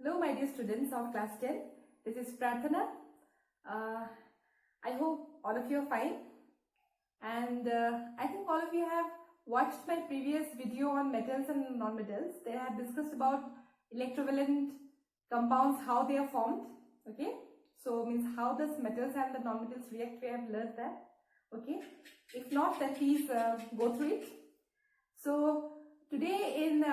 Hello my dear students of class 10. This is Prarthana. I hope all of you are fine, and I think all of you have watched my previous video on metals and non-metals. They have discussed about electrovalent compounds, how they are formed. Okay, so means how does metals and the non-metals react. We have learned that. Okay, if not, then please go through it. So today in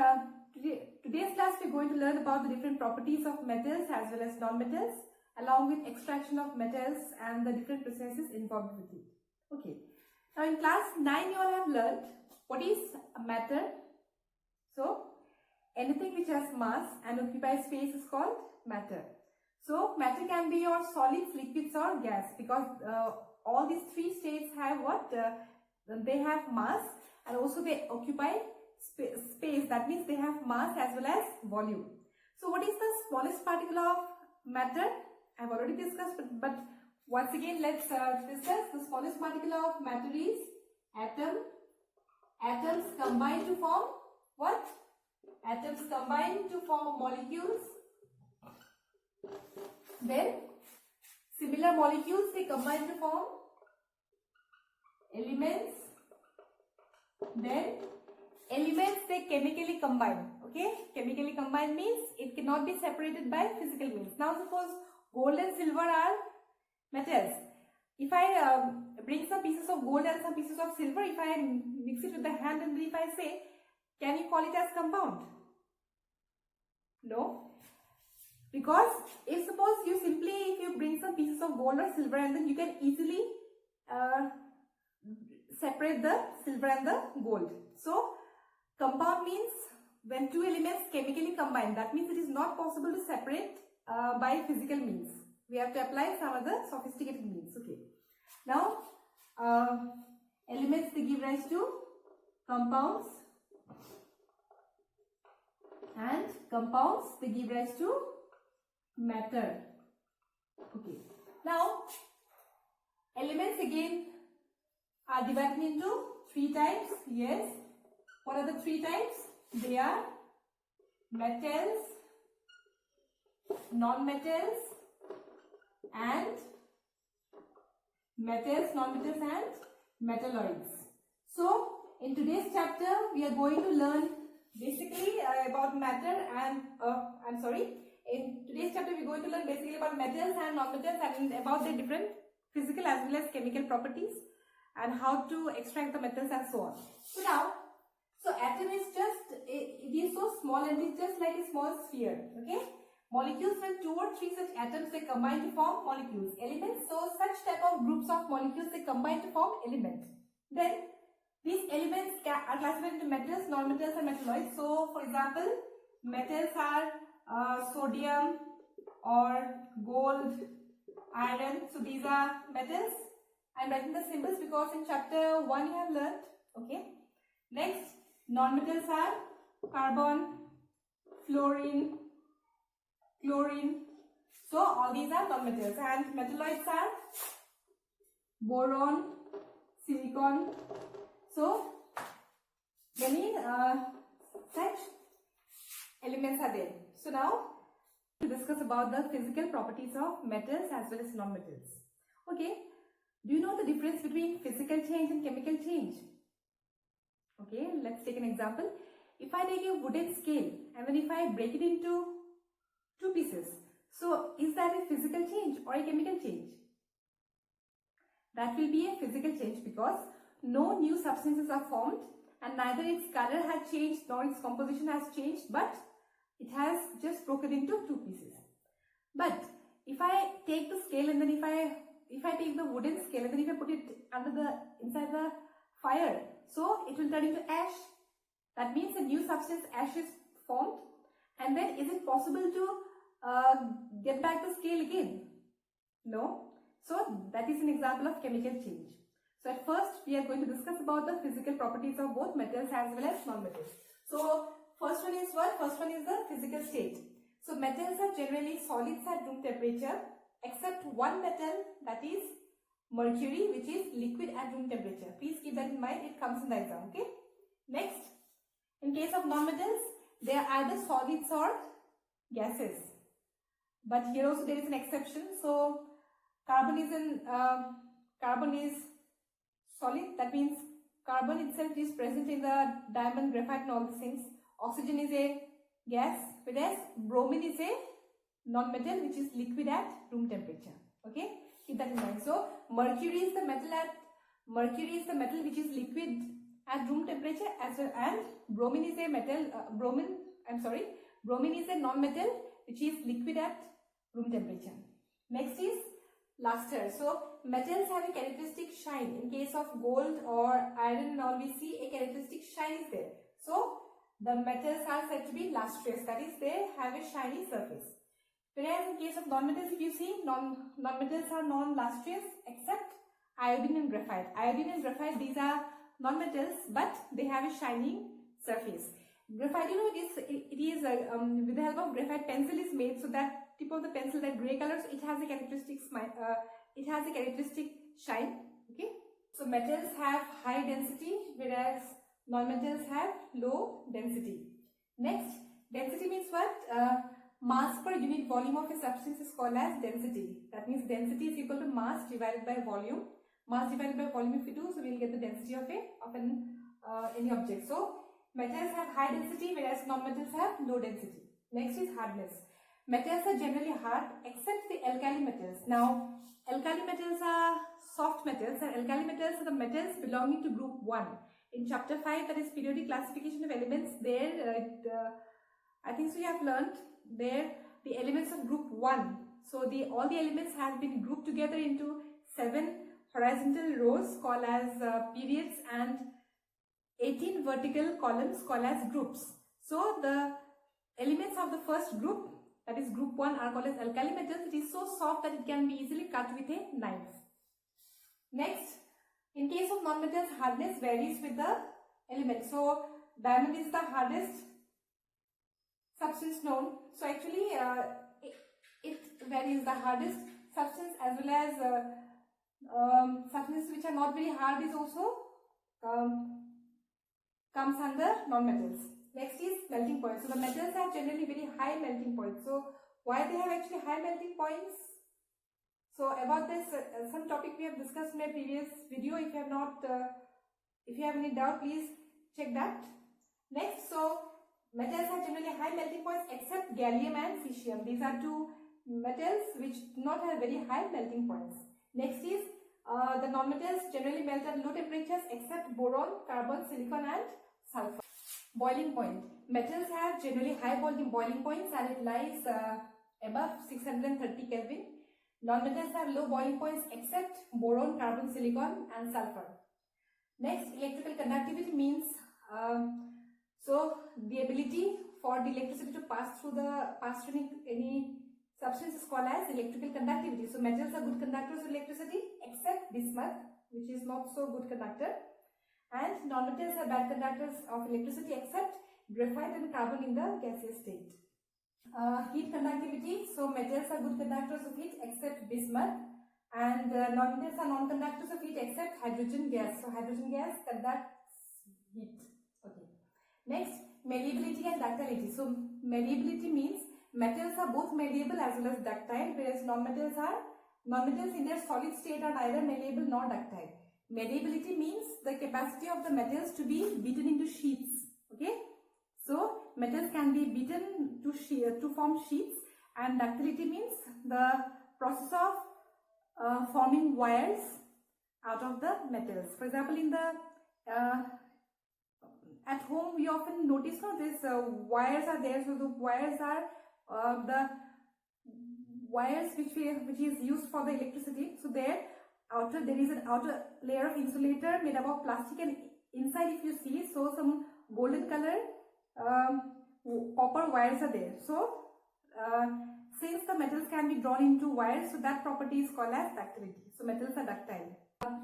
today's class we are going to learn about the different properties of metals as well as non-metals, along with extraction of metals and the different processes involved with it. Okay. Now in class 9 you all have learned what is a matter. So anything which has mass and occupies space is called matter. So matter can be your solids, liquids or gas, because all these three states have what? They have mass and also they occupy space. That means they have mass as well as volume. So what is the smallest particle of matter? I have already discussed, but once again let's discuss. The smallest particle of matter is atom. Atoms combine to form what? Atoms combine to form molecules. Then similar molecules, they combine to form elements. Then elements, they chemically combine. Okay, chemically combine means it cannot be separated by physical means. Now suppose gold and silver are metals. If I bring some pieces of gold and some pieces of silver, if I mix it with the hand and if I say, can you call it as compound? No, because if suppose if you bring some pieces of gold or silver, and then you can easily separate the silver and the gold. So compound means when two elements chemically combine. That means it is not possible to separate by physical means. We have to apply some other sophisticated means. Okay. Now elements, they give rise to compounds, and compounds, they give rise to matter. Okay. Now elements again are divided into three types. Yes. What are the three types? They are metals, non-metals, and metals, non-metals and metalloids. So in today's chapter we are going to learn basically about matter and in today's chapter we are going to learn basically about metals and non-metals and about their different physical as well as chemical properties and how to extract the metals and so on. So atom is it is so small and it's just like a small sphere. Okay, molecules, when two or three such atoms, they combine to form molecules. Elements, so such type of groups of molecules, they combine to form elements. Then these elements are classified into metals, non-metals and metalloids. So for example, metals are sodium or gold, iron. So these are metals. I am writing the symbols because in chapter 1 you have learned. Okay. Next, non-metals are carbon, fluorine, chlorine. So all these are non-metals, and metalloids are boron, silicon. So many such elements are there. So now to discuss about the physical properties of metals as well as non-metals. Okay, do you know the difference between physical change and chemical change? Okay, let's take an example. If I take a wooden scale and then if I break it into two pieces, so is that a physical change or a chemical change? That will be a physical change because no new substances are formed and neither its color has changed nor its composition has changed, but it has just broken into two pieces. But if I take the scale and then if I take the wooden scale and then if I put it inside the fire, so it will turn into ash. That means a new substance, ash, is formed. And then is it possible to get back the scale again? No. So that is an example of chemical change. So at first we are going to discuss about the physical properties of both metals as well as non-metals. So first one is what? First one is the physical state. So metals are generally solids at room temperature except one metal, that is mercury, which is liquid at room temperature. Please keep that in mind, it comes in the exam. Okay. Next, in case of non-metals, they are either solids or gases. but here also there is an exception. So carbon is solid. That means carbon itself is present in the diamond, graphite and all these things. Oxygen is a gas, whereas bromine is a non-metal which is liquid at room temperature. Okay, keep that in mind. So mercury is the metal which is liquid at room temperature, as well, and bromine is a metal. Bromine is a non-metal which is liquid at room temperature. Next is luster. So metals have a characteristic shine. In case of gold or iron and all, we see a characteristic shine is there. So the metals are said to be lustrous. That is, they have a shiny surface. Whereas in case of non-metals, if you see, non-metals are non-lustrous except iodine and graphite. Iodine and graphite, these are non-metals, but they have a shining surface. Graphite, you know, it is with the help of graphite, pencil is made, so that tip of the pencil, that gray color, so it has a characteristic shine. Okay, so metals have high density, whereas non-metals have low density. Next, density means what? Mass per unit volume of a substance is called as density. That means density is equal to mass divided by volume. Mass divided by volume if we do, so we will get the density of any object. So metals have high density, whereas non-metals have low density. Next is hardness. Metals are generally hard except the alkali metals. Now, alkali metals are soft metals, and alkali metals are the metals belonging to group 1. In chapter 5, that is periodic classification of elements, there I think so you have learned there the elements of group 1. So all the elements have been grouped together into 7 horizontal rows called as periods and 18 vertical columns called as groups. So the elements of the first group, that is group 1, are called as alkali metals. It is so soft that it can be easily cut with a knife. Next, in case of non-metals, hardness varies with the element. So diamond is the hardest substance known. So actually it varies. The hardest substance as well as substances which are not very hard is also comes under non-metals. Next is melting point. So the metals have generally very high melting point. So why they have actually high melting points? So about this, some topic we have discussed in my previous video. If you have any doubt, please check that. Next, so metals have generally high melting points except gallium and cesium. These are two metals which do not have very high melting points. Next is the non-metals generally melt at low temperatures except boron, carbon, silicon and sulfur. Boiling point. Metals have generally high boiling points and it lies above 630 Kelvin. Non-metals have low boiling points except boron, carbon, silicon and sulfur. Next, electrical conductivity means so the ability for the electricity to pass through any substance is called as electrical conductivity. So metals are good conductors of electricity except bismuth, which is not so good conductor, and non-metals are bad conductors of electricity except graphite and carbon in the gaseous state. Heat conductivity. So metals are good conductors of heat except bismuth, and non-metals are non-conductors of heat except hydrogen gas. So hydrogen gas conducts heat. Okay. Next, malleability and ductility. So malleability means metals are both malleable as well as ductile, whereas non-metals in their solid state are neither malleable nor ductile. Malleability means the capacity of the metals to be beaten into sheets. Okay, so metals can be beaten to form sheets, and ductility means the process of forming wires out of the metals. For example, in the at home we often notice these wires are there. So the wires are the wires which is used for the electricity. So there is an outer layer of insulator made up of plastic, and inside if you see, so some golden color copper wires are there. So since the metals can be drawn into wires, so that property is called as ductility. So metals are ductile.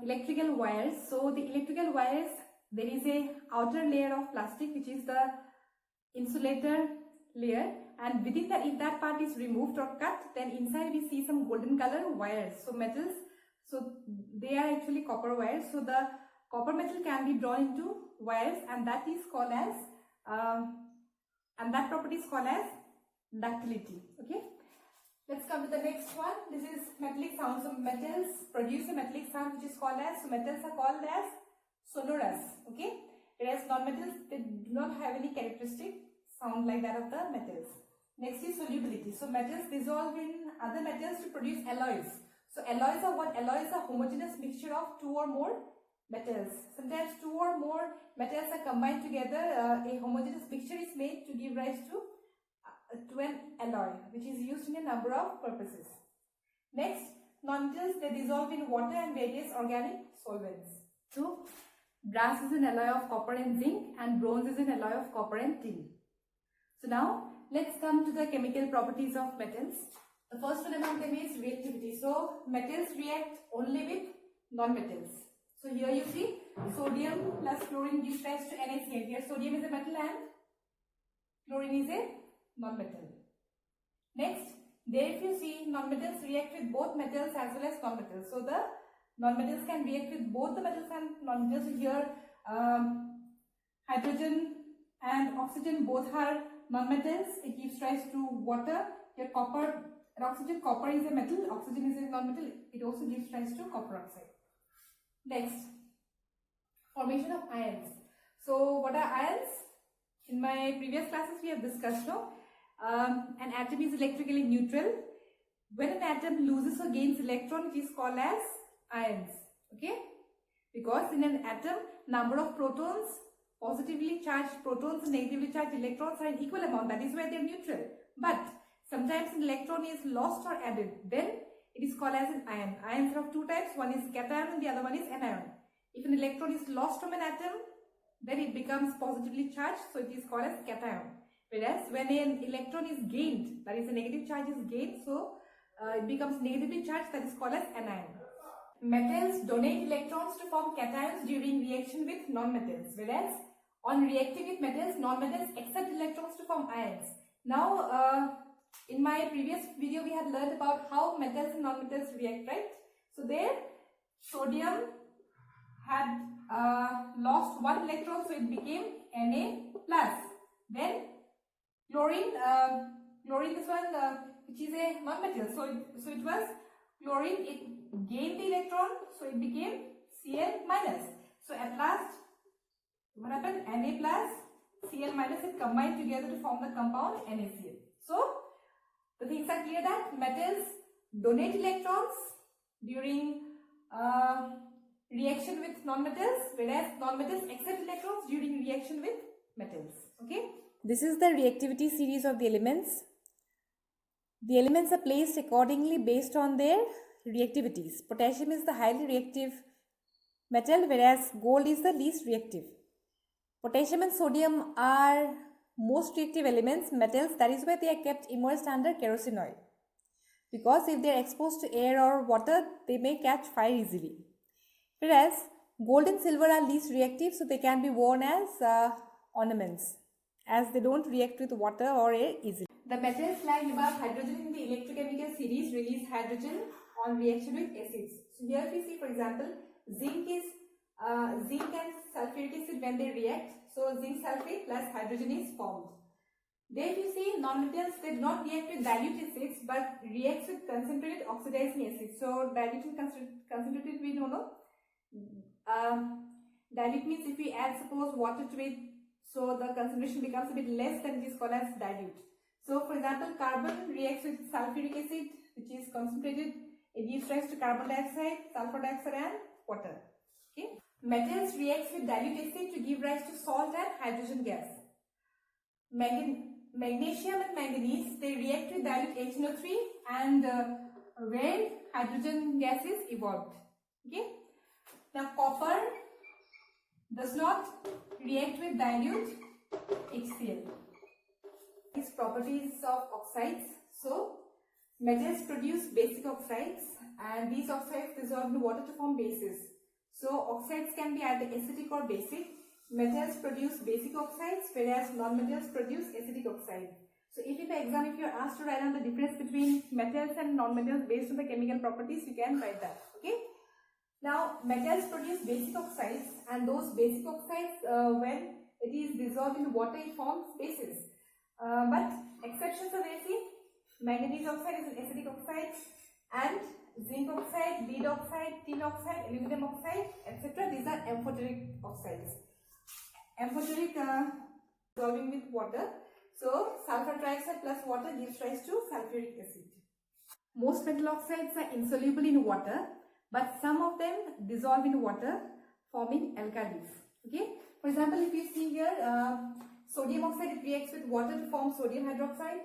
Electrical wires. So the electrical wires, there is a outer layer of plastic which is the insulator layer, and within that, if that part is removed or cut, then inside we see some golden color wires. So metals, so they are actually copper wires. So the copper metal can be drawn into wires, and that is called as and that property is called as ductility. Okay. Let's come to the next one. This is metallic sound. So metals produce a metallic sound which is called as, so metals are called as sonorous, okay? Whereas non-metals, they do not have any characteristic sound like that of the metals. Next is solubility. So metals dissolve in other metals to produce alloys. So alloys are what? Alloys are homogeneous mixture of two or more metals. Sometimes two or more metals are combined together. A homogeneous mixture is made to give rise to an alloy, which is used in a number of purposes. Next, non-metals, they dissolve in water and various organic solvents. So brass is an alloy of copper and zinc, and bronze is an alloy of copper and tin. So now let's come to the chemical properties of metals. The first one among them is reactivity. So metals react only with non-metals. So here you see sodium plus chlorine gives rise to NaCl. Here sodium is a metal and chlorine is a non-metal. Next, there if you see non-metals react with both metals as well as non-metals. So the non-metals can react with both the metals and non-metals. So here hydrogen and oxygen both are non-metals. It gives rise to water. Here copper and oxygen. Copper is a metal. Oxygen is a non-metal. It also gives rise to copper oxide. Next, formation of ions. So what are ions? In my previous classes we have discussed now. An atom is electrically neutral. When an atom loses or gains electron, it is called as ions. Okay? Because in an atom, number of protons, positively charged protons and negatively charged electrons are in equal amount. That is why they are neutral. But sometimes an electron is lost or added. Then it is called as an ion. Ions are of two types. One is cation and the other one is anion. If an electron is lost from an atom, then it becomes positively charged. So it is called as cation. Whereas when an electron is gained, that is a negative charge is gained, so it becomes negatively charged, that is called as anion. Metals donate electrons to form cations during reaction with non-metals. Whereas on reacting with metals, non-metals accept electrons to form ions. Now, in my previous video, we had learned about how metals and non-metals react, right? So there, sodium had lost one electron, so it became Na+. Then chlorine, this one, which is a non-metal, so it was chlorine. It gained the electron, so it became Cl-. So at last, what happened? Na+, Cl- it combined together to form the compound NaCl. So the things are clear that metals donate electrons during reaction with non-metals, whereas non-metals accept electrons during reaction with metals. Okay. This is the reactivity series of the elements. The elements are placed accordingly based on their reactivities. Potassium is the highly reactive metal, whereas gold is the least reactive. Potassium and sodium are most reactive elements, metals. That is why they are kept immersed under kerosene oil. Because if they are exposed to air or water, they may catch fire easily. Whereas gold and silver are least reactive, so they can be worn as ornaments, as they don't react with water or air easily. The metals like above, hydrogen in the electrochemical series release hydrogen on reaction with acids. So here we see, for example, zinc and sulfuric acid when they react. So zinc sulfate plus hydrogen is formed. There you see non-metals, they do not react with dilute acids but reacts with concentrated oxidizing acids. So dilute and concentrated we don't know. Dilute means if we add suppose water to it, so the concentration becomes a bit less, then it is called as dilute. So for example, carbon reacts with sulfuric acid, which is concentrated. It gives rise to carbon dioxide, sulfur dioxide and water. Okay. Metals reacts with dilute acid to give rise to salt and hydrogen gas. Magnesium and manganese, they react with dilute HNO3 and where hydrogen gas is evolved. Okay. Now copper does not react with dilute HCl. These properties of oxides. So metals produce basic oxides and these oxides dissolve in water to form bases. So oxides can be either acidic or basic. Metals produce basic oxides, whereas non-metals produce acidic oxide. So if in the exam, if you are asked to write down the difference between metals and non-metals based on the chemical properties, you can write that. Okay. Now metals produce basic oxides, and those basic oxides, when it is dissolved in water, it forms bases. But exceptions are there. See, Manganese oxide is an acidic oxide, and zinc oxide, lead oxide, tin oxide, aluminum oxide, etc. These are amphoteric oxides. Amphoteric dissolving with water. So sulfur trioxide plus water gives rise to sulfuric acid. Most metal oxides are insoluble in water, but some of them dissolve in water, forming alkalis. Okay. For example, if you see here, sodium oxide, it reacts with water to form sodium hydroxide.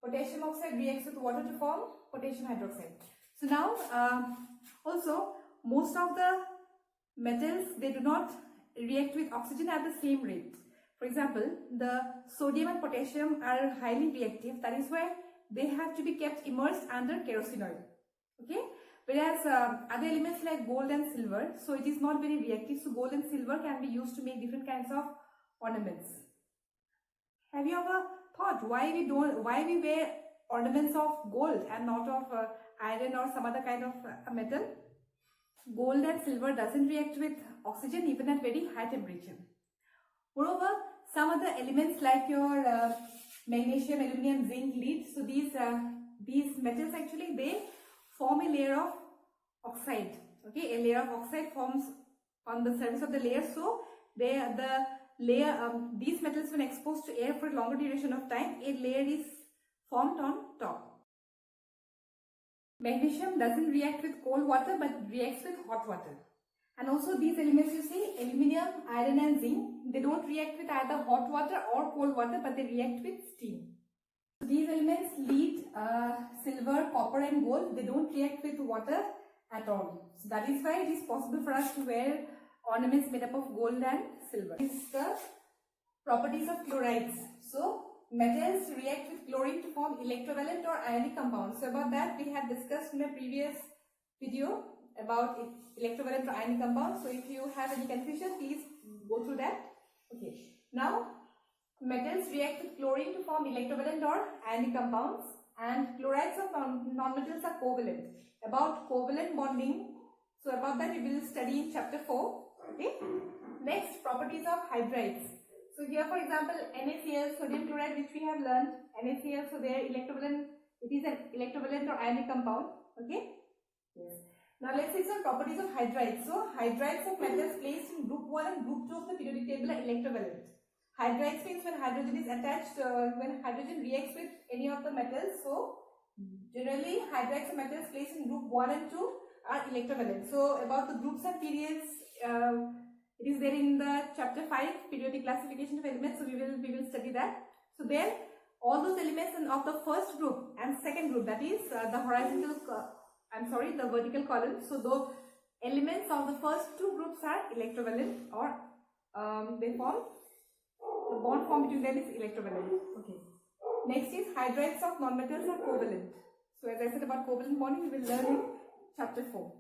Potassium oxide reacts with water to form potassium hydroxide. So now, also most of the metals, they do not react with oxygen at the same rate. For example, the sodium and potassium are highly reactive. That is why they have to be kept immersed under kerosene oil. Okay. Whereas other elements like gold and silver, so it is not very reactive. So gold and silver can be used to make different kinds of ornaments. Have you ever thought why we wear ornaments of gold and not of iron or some other kind of metal? Gold and silver doesn't react with oxygen even at very high temperature. Moreover, some other elements like your magnesium, aluminum, zinc, lead, so these metals actually, they form a layer of oxide. Okay, a layer of oxide forms on the surface of the layer. So these metals, when exposed to air for a longer duration of time, a layer is formed on top. Magnesium doesn't react with cold water but reacts with hot water. And also these elements you see, aluminum, iron and zinc, they don't react with either hot water or cold water, but they react with steam. So these elements, lead, silver, copper and gold, they don't react with water at all. So that is why it is possible for us to wear ornaments made up of gold and silver. This is the properties of chlorides. So metals react with chlorine to form electrovalent or ionic compounds. So about that we have discussed in a previous video about electrovalent or ionic compounds. So if you have any confusion, please go through that. Okay. Now metals react with chlorine to form electrovalent or ionic compounds, and chlorides of non-metals are covalent. About covalent bonding, so about that we will study in chapter 4. Okay. Next, properties of hydrides. So here, for example, NaCl, sodium chloride, which we have learned, NaCl, so their electrovalent, it is an electrovalent or ionic compound. Okay. Yes. Now let's see some properties of hydrides. So hydrides of metals placed in group 1 and group 2 of the periodic table are electrovalent. Hydrides means when hydrogen is attached, when hydrogen reacts with any of the metals. So generally hydrides of metals placed in group 1 and 2 are electrovalent. So about the groups and periods, it is there in the chapter 5, periodic classification of elements. So we will study that. So there, all those elements of the first group and second group, that is the vertical column. So the elements of the first two groups are electrovalent, or they form, the bond formed between them is electrovalent. Okay. Next is hydrides of nonmetals are covalent. So as I said about covalent bonding, we will learn in chapter 4.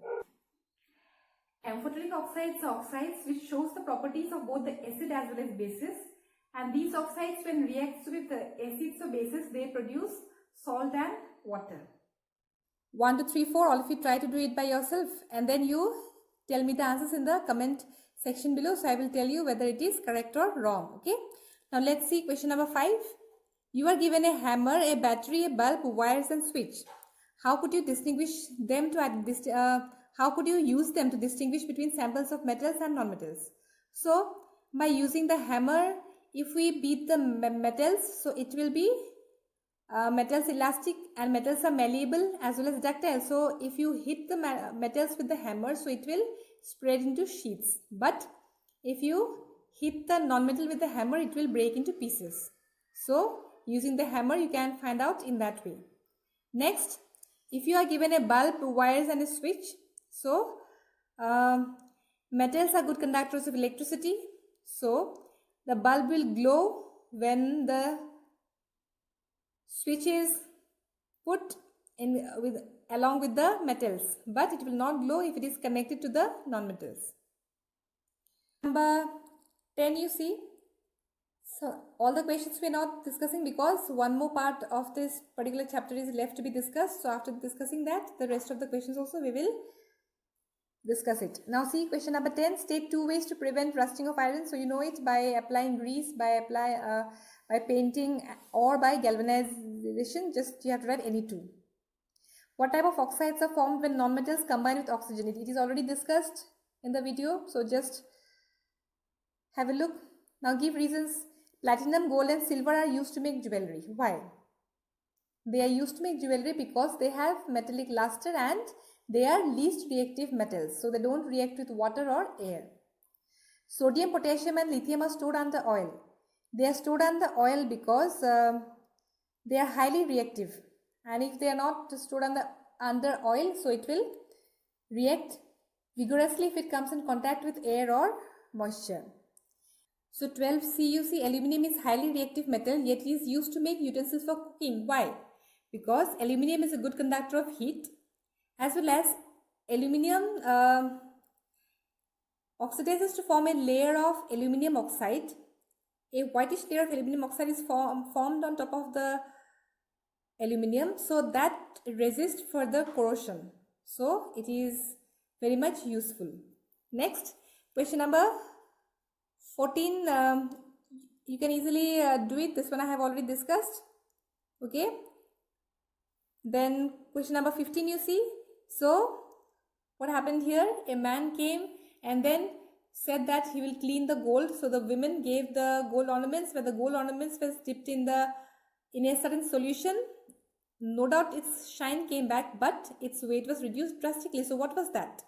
Amphoteric oxides are oxides which shows the properties of both the acid as well as bases, and these oxides, when reacts with the acids or bases, they produce salt and water. 1, 2, 3, 4, all of you try to do it by yourself, and then you tell me the answers in the comment section below. So I will tell you whether it is correct or wrong. Okay. Now let's see question number 5. You are given a hammer, a battery, a bulb, wires and switch. How could you distinguish them how could you use them to distinguish between samples of metals and non-metals? So by using the hammer, if we beat the metals, so it will be metals elastic and metals are malleable as well as ductile. So if you hit the metals with the hammer, so it will spread into sheets. But if you hit the non-metal with the hammer, it will break into pieces. So using the hammer, you can find out in that way. Next, if you are given a bulb, wires and a switch, so metals are good conductors of electricity. So the bulb will glow when the switch is put in along with the metals, but it will not glow if it is connected to the non-metals. Number 10, you see. So all the questions we are not discussing because one more part of this particular chapter is left to be discussed. So after discussing that, the rest of the questions also we will discuss it. Now see question number 10. State 2 ways to prevent rusting of iron. So you know it by applying grease, by painting, or by galvanization. Just you have to write any two. What type of oxides are formed when nonmetals combine with oxygen? It is already discussed in the video. So just have a look. Now give reasons. Platinum, gold and silver are used to make jewelry. Why? They are used to make jewelry because they have metallic luster and they are least reactive metals. So they don't react with water or air. Sodium, potassium and lithium are stored under oil. They are stored under oil because they are highly reactive. And if they are not stored under oil, so it will react vigorously if it comes in contact with air or moisture. So 12 CuC, aluminium is highly reactive metal, yet it is used to make utensils for cooking. Why? Because aluminium is a good conductor of heat, as well as aluminium oxidizes to form a layer of aluminium oxide. A whitish layer of aluminium oxide is formed on top of the aluminium, so that resists further corrosion. So it is very much useful. Next, question number 14. You can easily do it. This one I have already discussed. Okay. Then question number 15 you see. So what happened here? A man came and then said that he will clean the gold. So the women gave the gold ornaments, where the gold ornaments were dipped in a certain solution. No doubt its shine came back, but its weight was reduced drastically. So what was that?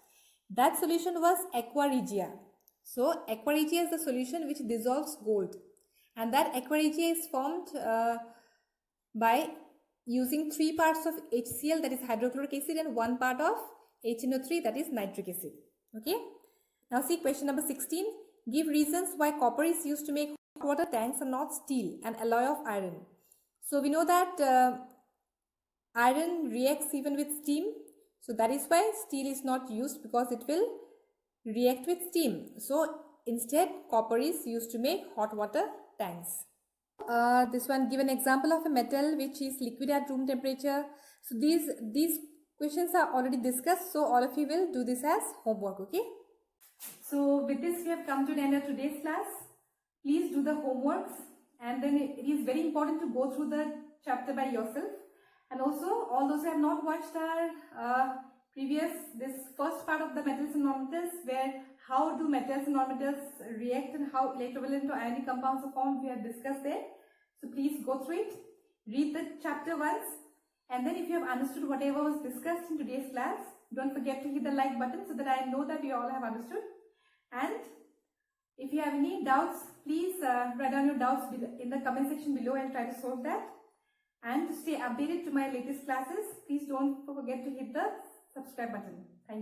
That solution was aqua regia. So aqua regia is the solution which dissolves gold, and that aqua regia is formed by using 3 parts of HCl, that is hydrochloric acid, and 1 part of HNO3, that is nitric acid. Okay. Now see question number 16. Give reasons why copper is used to make hot water tanks and not steel, an alloy of iron. So we know that iron reacts even with steam. So that is why steel is not used, because it will react with steam. So instead copper is used to make hot water tanks. This one, give an example of a metal which is liquid at room temperature. So these questions are already discussed, so all of you will do this as homework. Okay. So with this we have come to the end of today's class. Please do the homeworks, and then it is very important to go through the chapter by yourself. And also, all those who have not watched our this first part of the metals and nonmetals, where how do metals and nonmetals react and how electrovalent or ionic compounds are formed, we have discussed there. So please go through it, read the chapter once, and then if you have understood whatever was discussed in today's class, don't forget to hit the like button so that I know that you all have understood. And if you have any doubts, please write down your doubts in the comment section below and try to solve that. And to stay updated to my latest classes, please don't forget to hit the subscribe button. Thank you.